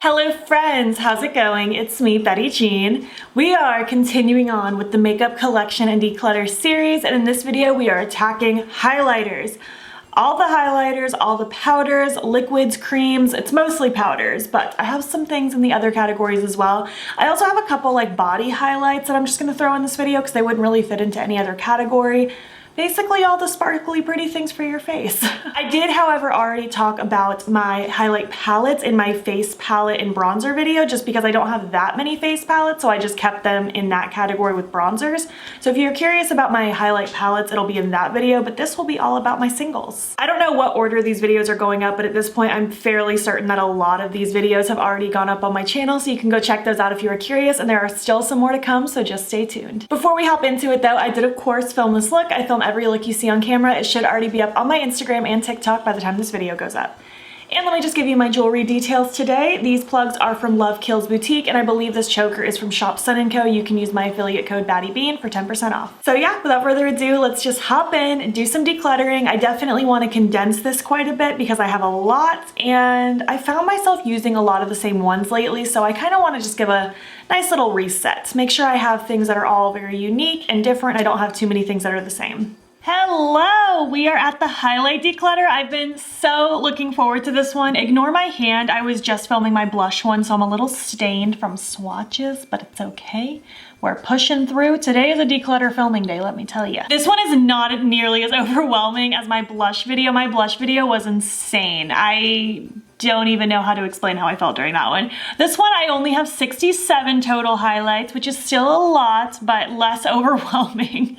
Hello friends, how's it going? It's me, Betty Jean. We are continuing on with the makeup collection and declutter series, and in this video we are attacking highlighters. All the highlighters, all the powders, liquids, creams, it's mostly powders, but I have some things in the other categories as well. I also have a couple like body highlights that I'm just gonna throw in this video because they wouldn't really fit into any other category. Basically all the sparkly pretty things for your face. I did, however, already talk about my highlight palettes in my face palette and bronzer video just because I don't have that many face palettes, so I just kept them in that category with bronzers. So if you're curious about my highlight palettes, it'll be in that video, but this will be all about my singles. I don't know what order these videos are going up, but at this point I'm fairly certain that a lot of these videos have already gone up on my channel, so you can go check those out if you are curious, and there are still some more to come, so just stay tuned. Before we hop into it though, I did of course film this look. I film every look you see on camera. It should already be up on my Instagram and TikTok by the time this video goes up. And let me just give you my jewelry details today. These plugs are from Love Kills Boutique, and I believe this choker is from Shop Sun & Co. You can use my affiliate code battybean for 10% off. So yeah, without further ado, let's just hop in and do some decluttering. I definitely want to condense this quite a bit because I have a lot, and I found myself using a lot of the same ones lately, so I kind of want to just give a nice little reset. Make sure I have things that are all very unique and different. I don't have too many things that are the same. Hello! We are at the highlight declutter. I've been so looking forward to this one. Ignore my hand. I was just filming my blush one, so I'm a little stained from swatches, but it's okay. We're pushing through. Today is a declutter filming day, let me tell you. This one is not nearly as overwhelming as my blush video. My blush video was insane. I don't even know how to explain how I felt during that one. This one I only have 67 total highlights, which is still a lot, but less overwhelming.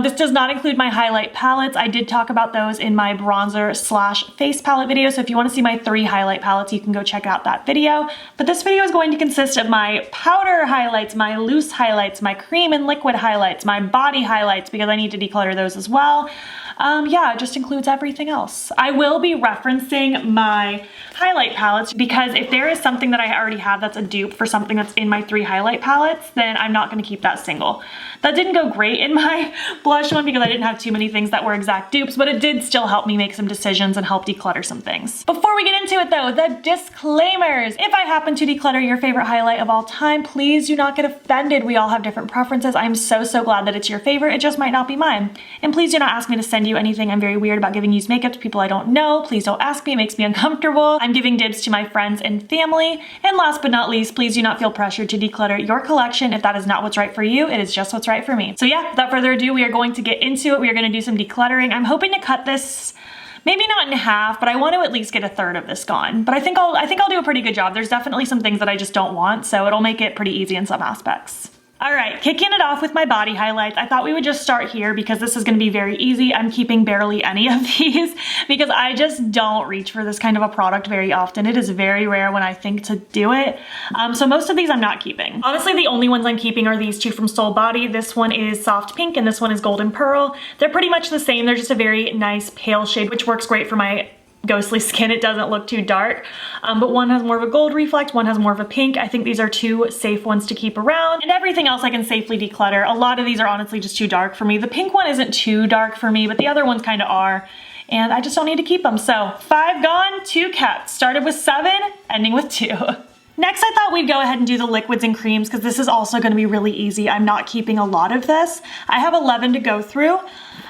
This does not include my highlight palettes. I did talk about those in my bronzer slash face palette video, so if you want to see my 3 highlight palettes, you can go check out that video. But this video is going to consist of my powder highlights, my loose highlights, my cream and liquid highlights, my body highlights, because I need to declutter those as well. Yeah, it just includes everything else. I will be referencing my highlight palettes because if there is something that I already have that's a dupe for something that's in my 3 highlight palettes, then I'm not going to keep that single. That didn't go great in my blush one because I didn't have too many things that were exact dupes, but it did still help me make some decisions and help declutter some things. Before we get into it though, the disclaimers. If I happen to declutter your favorite highlight of all time, please do not get offended. We all have different preferences. I'm so glad that it's your favorite. It just might not be mine. And please do not ask me to send you anything. I'm very weird about giving used makeup to people I don't know. Please don't ask me. It makes me uncomfortable. I'm giving dibs to my friends and family. And last but not least, please do not feel pressured to declutter your collection if that is not what's right for you. It is just what's right for me. So yeah, without further ado, we are going to get into it. We are going to do some decluttering. I'm hoping to cut this maybe not in half, but I want to at least get a third of this gone. But I think I'll do a pretty good job. There's definitely some things that I just don't want, so it'll make it pretty easy in some aspects. All right, kicking it off with my body highlights. I thought we would just start here because this is gonna be very easy. I'm keeping barely any of these because I just don't reach for this kind of a product very often. It is very rare when I think to do it. So most of these I'm not keeping. Honestly, the only ones I'm keeping are these 2 from Soul Body. This one is soft pink and this one is golden pearl. They're pretty much the same. They're just a very nice pale shade, which works great for my ghostly skin. It doesn't look too dark, but one has more of a gold reflect, one has more of a pink. I think these are 2 safe ones to keep around, and everything else I can safely declutter. A lot of these are honestly just too dark for me. The pink one isn't too dark for me, but the other ones kind of are, and I just don't need to keep them. So 5 gone, 2 kept. Started with 7, ending with 2. Next, I thought we'd go ahead and do the liquids and creams because this is also going to be really easy. I'm not keeping a lot of this. I have 11 to go through.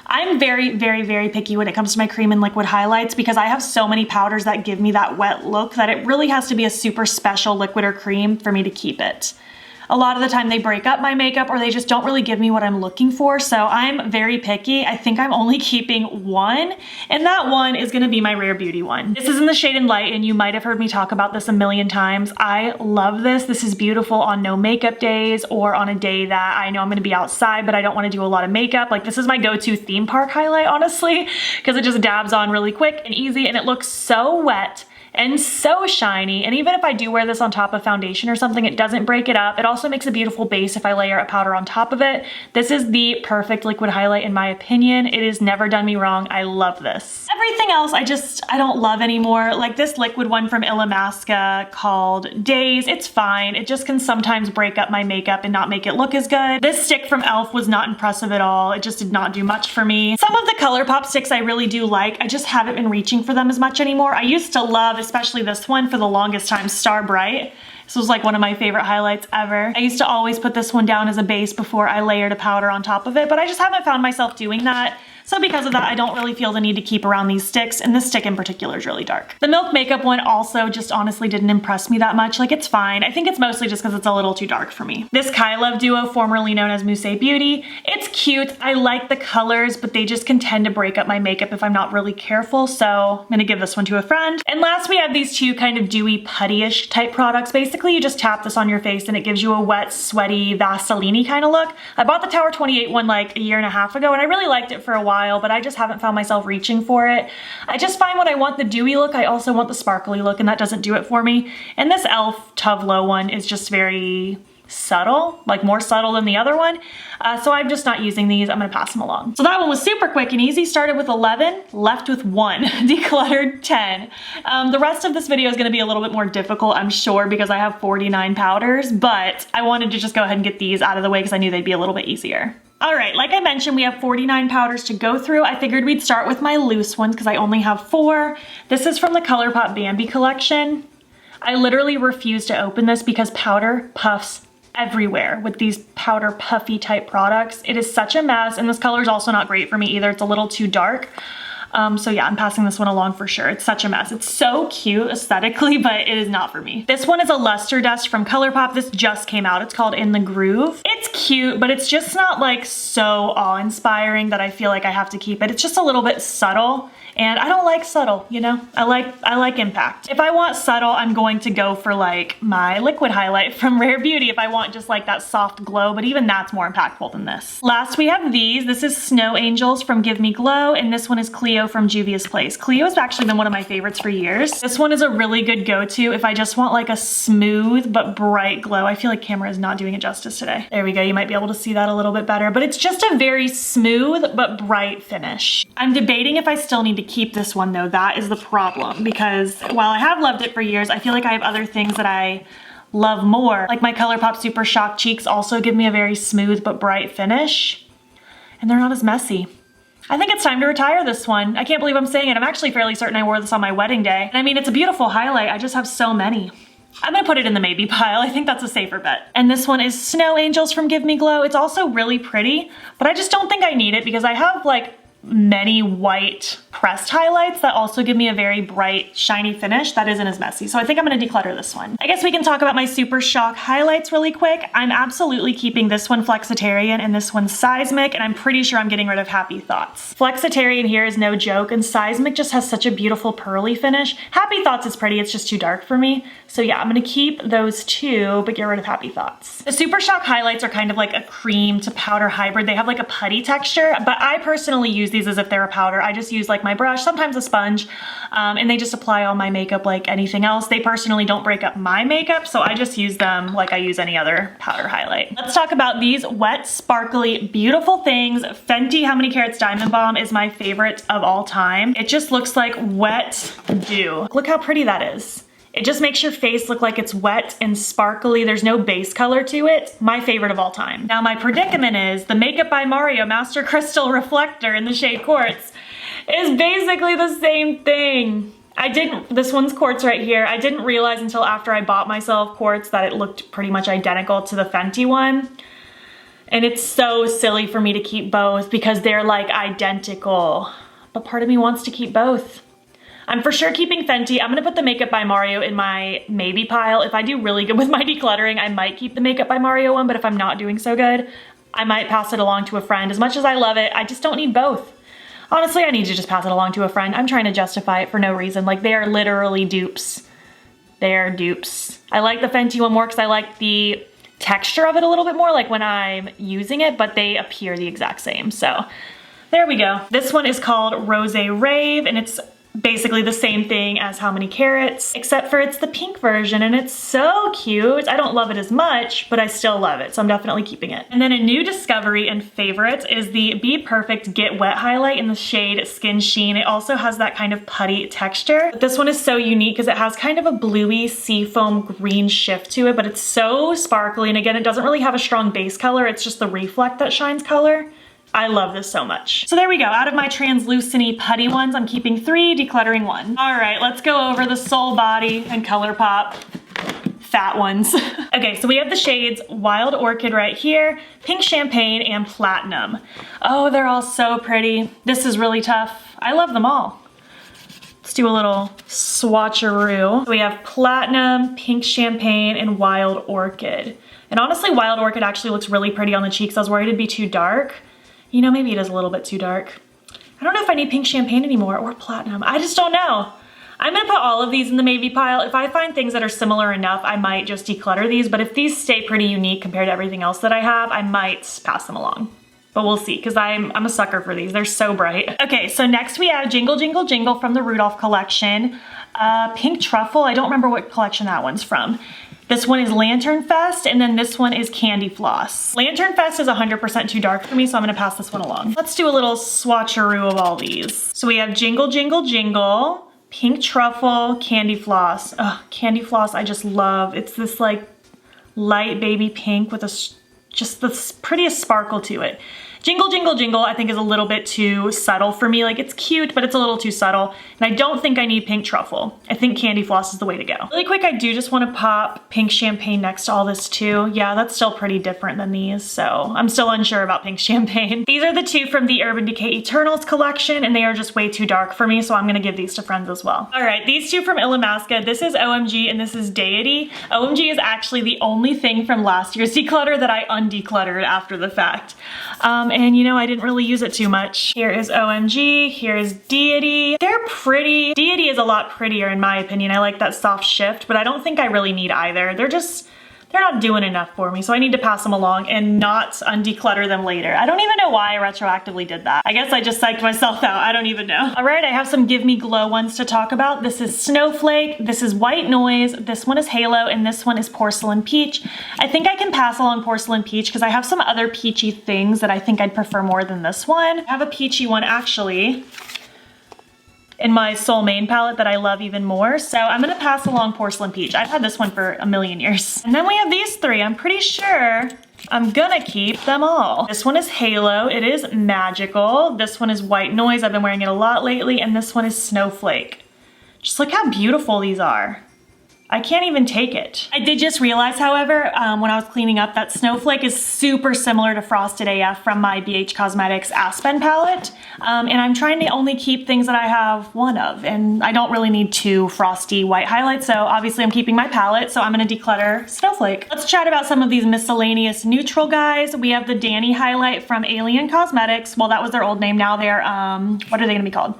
I'm very picky when it comes to my cream and liquid highlights because I have so many powders that give me that wet look that it really has to be a super special liquid or cream for me to keep it. A lot of the time they break up my makeup or they just don't really give me what I'm looking for, so I'm very picky. I think I'm only keeping 1, and that one is gonna be my Rare Beauty one. This is in the shade in Light, and you might have heard me talk about this a million times. I love this. This is beautiful on no makeup days or on a day that I know I'm gonna be outside but I don't wanna do a lot of makeup. Like, this is my go-to theme park highlight, honestly, because it just dabs on really quick and easy, and it looks so wet and so shiny. And even if I do wear this on top of foundation or something, it doesn't break it up. It also makes a beautiful base if I layer a powder on top of it. This is the perfect liquid highlight in my opinion. It has never done me wrong. I love this. Everything else I don't love anymore. Like this liquid one from Illamasqua called Days, it's fine. It just can sometimes break up my makeup and not make it look as good. This stick from e.l.f. was not impressive at all. It just did not do much for me. Some of the Colourpop sticks I really do like. I just haven't been reaching for them as much anymore. I used to love, especially this one for the longest time, Star Bright. This was like one of my favorite highlights ever. I used to always put this one down as a base before I layered a powder on top of it, but I just haven't found myself doing that. So because of that, I don't really feel the need to keep around these sticks, and this stick in particular is really dark. The Milk Makeup one also just honestly didn't impress me that much. Like, it's fine. I think it's mostly just because it's a little too dark for me. This Kaleidos duo, formerly known as Mousse Beauty, it's cute. I like the colors, but they just can tend to break up my makeup if I'm not really careful, so I'm gonna give this one to a friend. And last, we have these two kind of dewy, putty-ish type products. Basically, you just tap this on your face and it gives you a wet, sweaty, Vaseline-y kind of look. I bought the Tower 28 one like a year and a half ago, and I really liked it for a while, but I just haven't found myself reaching for it. I just find when I want the dewy look, I also want the sparkly look, and that doesn't do it for me. And this e.l.f. Tuvlo one is just very subtle, like more subtle than the other one. So I'm just not using these. I'm gonna pass them along. So that one was super quick and easy. Started with 11, left with 1, decluttered 10. The rest of this video is gonna be a little bit more difficult, I'm sure, because I have 49 powders, but I wanted to just go ahead and get these out of the way because I knew they'd be a little bit easier. All right, like I mentioned, we have 49 powders to go through. I figured we'd start with my loose ones because I only have 4. This is from the Colourpop Bambi collection. I literally refuse to open this because powder puffs everywhere with these powder puffy type products. It is such a mess, and this color is also not great for me either. It's a little too dark. So yeah, I'm passing this one along for sure. It's such a mess. It's so cute aesthetically, but it is not for me. This one is a Luster Dust from Colourpop. This just came out. It's called In the Groove. It's cute, but it's just not like so awe-inspiring that I feel like I have to keep it. It's just a little bit subtle, and I don't like subtle, you know? I like impact. If I want subtle, I'm going to go for like my liquid highlight from Rare Beauty if I want just like that soft glow, but even that's more impactful than this. Last, we have these. This is Snow Angels from Give Me Glow, and this one is Cleo from Juvia's Place. Cleo has actually been one of my favorites for years. This one is a really good go-to if I just want like a smooth but bright glow. I feel like camera is not doing it justice today. There we go. You might be able to see that a little bit better, but it's just a very smooth but bright finish. I'm debating if I still need to keep this one though. That is the problem, because while I have loved it for years, I feel like I have other things that I love more. Like my Colourpop Super Shock cheeks also give me a very smooth but bright finish, and they're not as messy. I think it's time to retire this one. I can't believe I'm saying it. I'm actually fairly certain I wore this on my wedding day. And I mean, it's a beautiful highlight. I just have so many. I'm gonna put it in the maybe pile. I think that's a safer bet. And this one is Snow Angels from Give Me Glow. It's also really pretty, but I just don't think I need it because I have like many white pressed highlights that also give me a very bright, shiny finish that isn't as messy. So I think I'm gonna declutter this one. I guess we can talk about my Super Shock highlights really quick. I'm absolutely keeping this one Flexitarian and this one Seismic, and I'm pretty sure I'm getting rid of Happy Thoughts. Flexitarian here is no joke, and Seismic just has such a beautiful pearly finish. Happy Thoughts is pretty, it's just too dark for me. So yeah, I'm gonna keep those two, but get rid of Happy Thoughts. The Super Shock highlights are kind of like a cream to powder hybrid. They have like a putty texture, but I personally use these as if they're a powder. I just use like my brush, sometimes a sponge, and they just apply on my makeup like anything else. They personally don't break up my makeup, so I just use them like I use any other powder highlight. Let's talk about these wet, sparkly, beautiful things. Fenty How Many Carats Diamond Bomb is my favorite of all time. It just looks like wet dew. Look how pretty that is. It just makes your face look like it's wet and sparkly. There's no base color to it. My favorite of all time. Now my predicament is the Makeup by Mario Master Crystal Reflector in the shade Quartz is basically the same thing. This one's quartz right here. I didn't realize until after I bought myself quartz that it looked pretty much identical to the Fenty one. And it's so silly for me to keep both because they're like identical. But part of me wants to keep both. I'm for sure keeping Fenty. I'm gonna put the Makeup by Mario in my maybe pile. If I do really good with my decluttering, I might keep the Makeup by Mario one, but if I'm not doing so good, I might pass it along to a friend. As much as I love it, I just don't need both. Honestly, I need to just pass it along to a friend. I'm trying to justify it for no reason. Like, they are literally dupes. They are dupes. I like the Fenty one more because I like the texture of it a little bit more, like when I'm using it, but they appear the exact same. So there we go. This one is called Rosé Rave, and it's basically the same thing as How Many Carats, except for it's the pink version, and it's so cute. I don't love it as much, but I still love it, so I'm definitely keeping it. And then a new discovery and favorite is the Be Perfect Get Wet highlight in the shade Skin Sheen. It also has that kind of putty texture. But this one is so unique because it has kind of a bluey seafoam green shift to it, but it's so sparkly, and again, it doesn't really have a strong base color. It's just the reflect that shines color. I love this so much. So there we go. Out of my translucent-y putty ones, I'm keeping 3, decluttering 1. All right, let's go over the Soul Body and Colourpop fat ones. Okay, so we have the shades Wild Orchid right here, Pink Champagne, and Platinum. Oh, they're all so pretty. This is really tough. I love them all. Let's do a little swatcheroo. We have Platinum, Pink Champagne, and Wild Orchid. And honestly, Wild Orchid actually looks really pretty on the cheeks. I was worried it'd be too dark. You know, maybe it is a little bit too dark. I don't know if I need Pink Champagne anymore or Platinum. I just don't know. I'm gonna put all of these in the maybe pile. If I find things that are similar enough, I might just declutter these, but if these stay pretty unique compared to everything else that I have, I might pass them along. But we'll see, because I'm a sucker for these. They're so bright. Okay, so next we have Jingle Jingle Jingle from the Rudolph collection. Pink Truffle, I don't remember what collection that one's from. This one is Lantern Fest, and then this one is Candy Floss. Lantern Fest is 100% too dark for me, so I'm gonna pass this one along. Let's do a little swatcheroo of all these. So we have Jingle Jingle Jingle, Pink Truffle, Candy Floss. Ugh, Candy Floss I just love. It's this like light baby pink with just the prettiest sparkle to it. Jingle Jingle Jingle I think is a little bit too subtle for me. Like it's cute, but it's a little too subtle. And I don't think I need Pink Truffle. I think Candy Floss is the way to go. Really quick, I do just want to pop Pink Champagne next to all this too. Yeah, that's still pretty different than these, so I'm still unsure about Pink Champagne. These are the 2 from the Urban Decay Eternals collection, and they are just way too dark for me, so I'm gonna give these to friends as well. All right, these 2 from Illamasqua. This is OMG and this is Deity. OMG is actually the only thing from last year's declutter that I undecluttered after the fact. And you know, I didn't really use it too much. Here is OMG, here is Deity. They're pretty. Deity is a lot prettier in my opinion. I like that soft shift, but I don't think I really need either. They're not doing enough for me, so I need to pass them along and not undeclutter them later. I don't even know why I retroactively did that. I guess I just psyched myself out. I don't even know. All right, I have some Give Me Glow ones to talk about. This is Snowflake, this is White Noise, this one is Halo, and this one is Porcelain Peach. I think I can pass along Porcelain Peach because I have some other peachy things that I think I'd prefer more than this one. I have a peachy one actually in my Soul Main palette that I love even more. So I'm gonna pass along Porcelain Peach. I've had this one for a million years. And then we have these 3. I'm pretty sure I'm gonna keep them all. This one is Halo. It is magical. This one is White Noise. I've been wearing it a lot lately. And this one is Snowflake. Just look how beautiful these are. I can't even take it. I did just realize, however, when I was cleaning up that Snowflake is super similar to Frosted AF from my BH Cosmetics Aspen palette. And I'm trying to only keep things that I have 1 of, and I don't really need 2 frosty white highlights, so obviously I'm keeping my palette, so I'm gonna declutter Snowflake. Let's chat about some of these miscellaneous neutral guys. We have the Danny highlight from Alien Cosmetics. Well, that was their old name. Now they're, what are they gonna be called?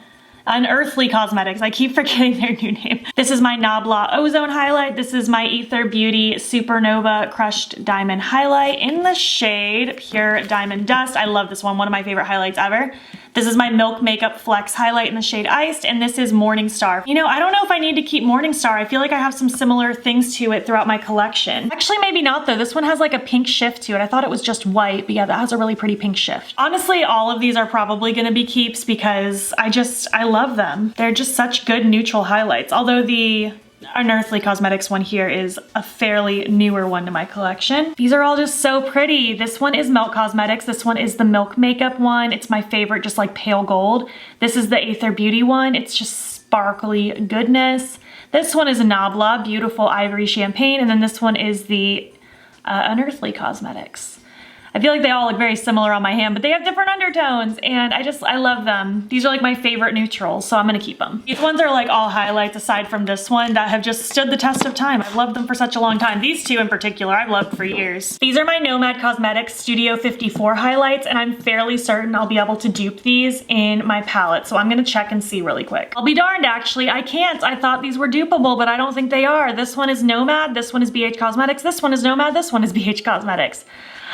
Unearthly Cosmetics. I keep forgetting their new name. This is my Nabla Ozone highlight. This is my Ether Beauty Supernova Crushed Diamond highlight in the shade Pure Diamond Dust. I love this one of my favorite highlights ever. This is my Milk Makeup Flex highlight in the shade Iced, and this is Morning Star. You know, I don't know if I need to keep Morning Star. I feel like I have some similar things to it throughout my collection. Actually, maybe not though. This one has like a pink shift to it. I thought it was just white, but yeah, that has a really pretty pink shift. Honestly, all of these are probably gonna be keeps because I love them. They're just such good neutral highlights. Although the Unearthly Cosmetics one here is a fairly newer one to my collection. These are all just so pretty. This one is Melt Cosmetics. This one is the Milk Makeup one. It's my favorite, just like pale gold. This is the Aether Beauty one. It's just sparkly goodness. This one is Nabla, Beautiful Ivory Champagne. And then this one is the Unearthly Cosmetics. I feel like they all look very similar on my hand, but they have different undertones, and I love them. These are like my favorite neutrals, so I'm gonna keep them. These ones are like all highlights aside from this one that have just stood the test of time. I've loved them for such a long time. These 2 in particular, I've loved for years. These are my Nomad Cosmetics Studio 54 highlights, and I'm fairly certain I'll be able to dupe these in my palette, so I'm gonna check and see really quick. I'll be darned, actually, I can't. I thought these were dupable, but I don't think they are. This one is Nomad, this one is BH Cosmetics, this one is Nomad, this one is BH Cosmetics.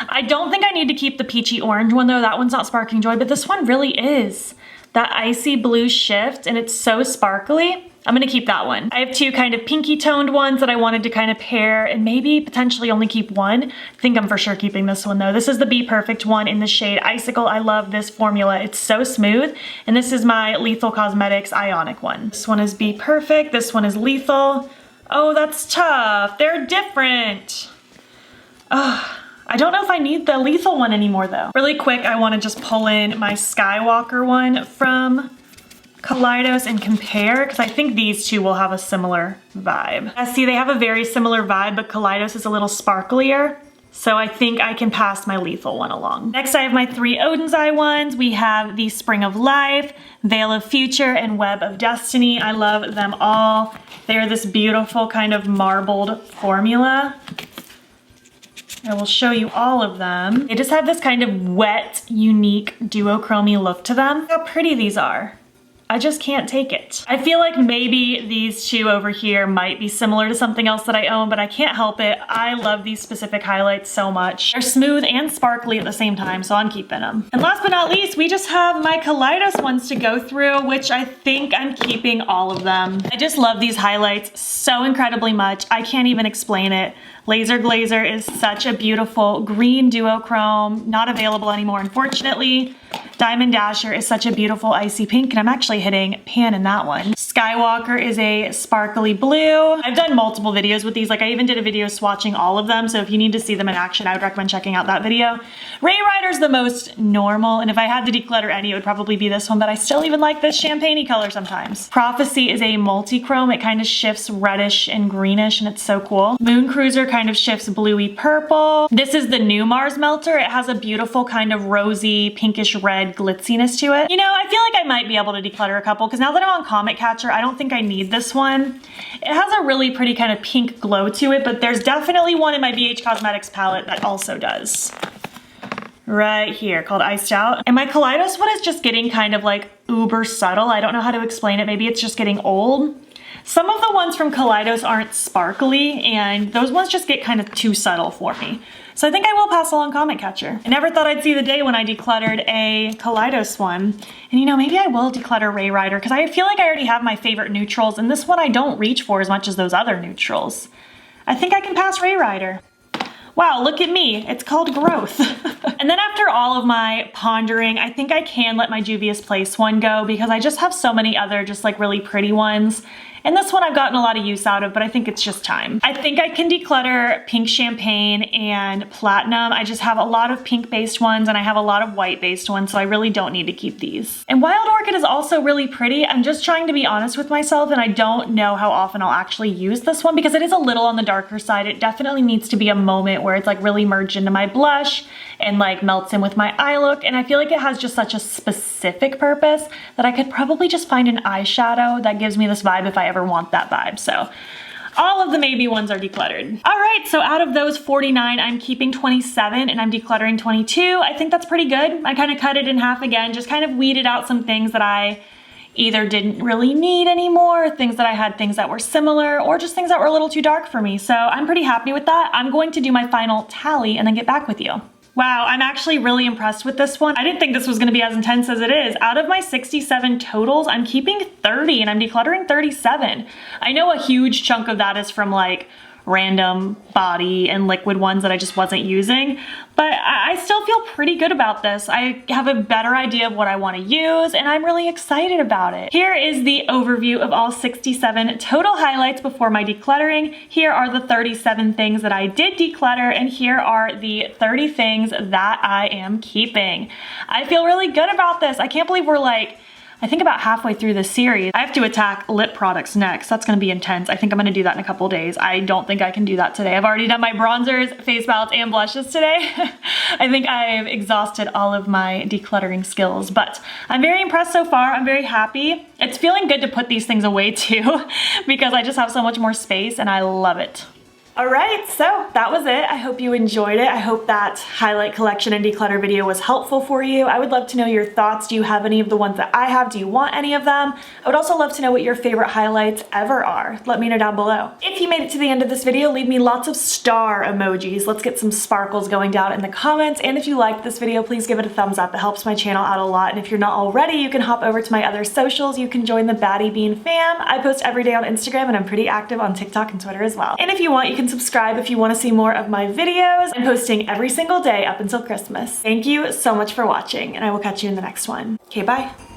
I don't think I need to keep the peachy orange one though. That one's not Sparkling Joy, but this one really is. That icy blue shift, and it's so sparkly. I'm gonna keep that one. I have 2 kind of pinky toned ones that I wanted to kind of pair and maybe potentially only keep 1. I think I'm for sure keeping this one though. This is the Be Perfect one in the shade Icicle. I love this formula. It's so smooth. And this is my Lethal Cosmetics Ionic one. This one is Be Perfect. This one is Lethal. Oh, that's tough. They're different. Oh, I don't know if I need the lethal one anymore though. Really quick, I wanna just pull in my Skywalker one from Kaleidos and compare, because I think these two will have a similar vibe. See, they have a very similar vibe, but Kaleidos is a little sparklier. So I think I can pass my lethal one along. Next, I have my 3 Odin's Eye ones. We have the Spring of Life, Veil of Future, and Web of Destiny. I love them all. They're this beautiful kind of marbled formula. I will show you all of them. They just have this kind of wet, unique duochromy look to them. Look how pretty these are. I just can't take it. I feel like maybe these two over here might be similar to something else that I own, but I can't help it. I love these specific highlights so much. They're smooth and sparkly at the same time, so I'm keeping them. And last but not least, we just have my Kaleidos ones to go through, which I think I'm keeping all of them. I just love these highlights so incredibly much. I can't even explain it. Laser Glazer is such a beautiful green duochrome, not available anymore, unfortunately. Diamond Dasher is such a beautiful icy pink, and I'm actually hitting pan in that one. Skywalker is a sparkly blue. I've done multiple videos with these. Like, I even did a video swatching all of them, so if you need to see them in action, I would recommend checking out that video. Ray Rider's the most normal, and if I had to declutter any, it would probably be this one, but I still even like this champagne-y color sometimes. Prophecy is a multi-chrome. It kind of shifts reddish and greenish, and it's so cool. Moon Cruiser kind of shifts bluey purple. This is the new Mars Melter. It has a beautiful kind of rosy, pinkish red glitziness to it. You know, I feel like I might be able to declutter a couple, because now that I'm on Comet Catcher, I don't think I need this one. It has a really pretty kind of pink glow to it, but there's definitely one in my BH Cosmetics palette that also does. Right here, called Iced Out. And my Kaleidos one is just getting kind of like uber subtle. I don't know how to explain it. Maybe it's just getting old. Some of the ones from Kaleidos aren't sparkly, and those ones just get kind of too subtle for me. So I think I will pass along Comet Catcher. I never thought I'd see the day when I decluttered a Kaleidos one. And you know, maybe I will declutter Ray Rider, because I feel like I already have my favorite neutrals, and this one I don't reach for as much as those other neutrals. I think I can pass Ray Rider. Wow, look at me, it's called growth. And then after all of my pondering, I think I can let my Juvia's Place one go, because I just have so many other just like really pretty ones. And this one I've gotten a lot of use out of, but I think it's just time. I think I can declutter Pink Champagne and Platinum. I just have a lot of pink-based ones, and I have a lot of white-based ones, so I really don't need to keep these. And Wild Orchid is also really pretty. I'm just trying to be honest with myself, and I don't know how often I'll actually use this one, because it is a little on the darker side. It definitely needs to be a moment where it's like really merged into my blush and like melts in with my eye look, and I feel like it has just such a specific purpose that I could probably just find an eyeshadow that gives me this vibe if I ever want that vibe. So all of the maybe ones are decluttered. All right, so out of those 49, I'm keeping 27 and I'm decluttering 22. I think that's pretty good. I kind of cut it in half again, just kind of weeded out some things that I either didn't really need anymore, things that I had, things that were similar, or just things that were a little too dark for me. So I'm pretty happy with that. I'm going to do my final tally and then get back with you. Wow, I'm actually really impressed with this one. I didn't think this was gonna be as intense as it is. Out of my 67 totals, I'm keeping 30 and I'm decluttering 37. I know a huge chunk of that is from like random body and liquid ones that I just wasn't using, but I still feel pretty good about this. I have a better idea of what I want to use, and I'm really excited about it. Here is the overview of all 67 total highlights before my decluttering. Here are the 37 things that I did declutter, and here are the 30 things that I am keeping. I feel really good about this. I can't believe we're like, I think about halfway through the series. I have to attack lip products next. That's gonna be intense. I think I'm gonna do that in a couple days. I don't think I can do that today. I've already done my bronzers, face palettes, and blushes today. I think I've exhausted all of my decluttering skills, but I'm very impressed so far. I'm very happy. It's feeling good to put these things away too, because I just have so much more space and I love it. All right, so that was it. I hope you enjoyed it. I hope that highlight collection and declutter video was helpful for you. I would love to know your thoughts. Do you have any of the ones that I have? Do you want any of them? I would also love to know what your favorite highlights ever are. Let me know down below. If you made it to the end of this video, leave me lots of star emojis. Let's get some sparkles going down in the comments. And if you liked this video, please give it a thumbs up. It helps my channel out a lot. And if you're not already, you can hop over to my other socials. You can join the battybean fam. I post every day on Instagram, and I'm pretty active on TikTok and Twitter as well. And if you want, you can subscribe if you want to see more of my videos. I'm posting every single day up until Christmas. Thank you so much for watching, and I will catch you in the next one. Okay, bye.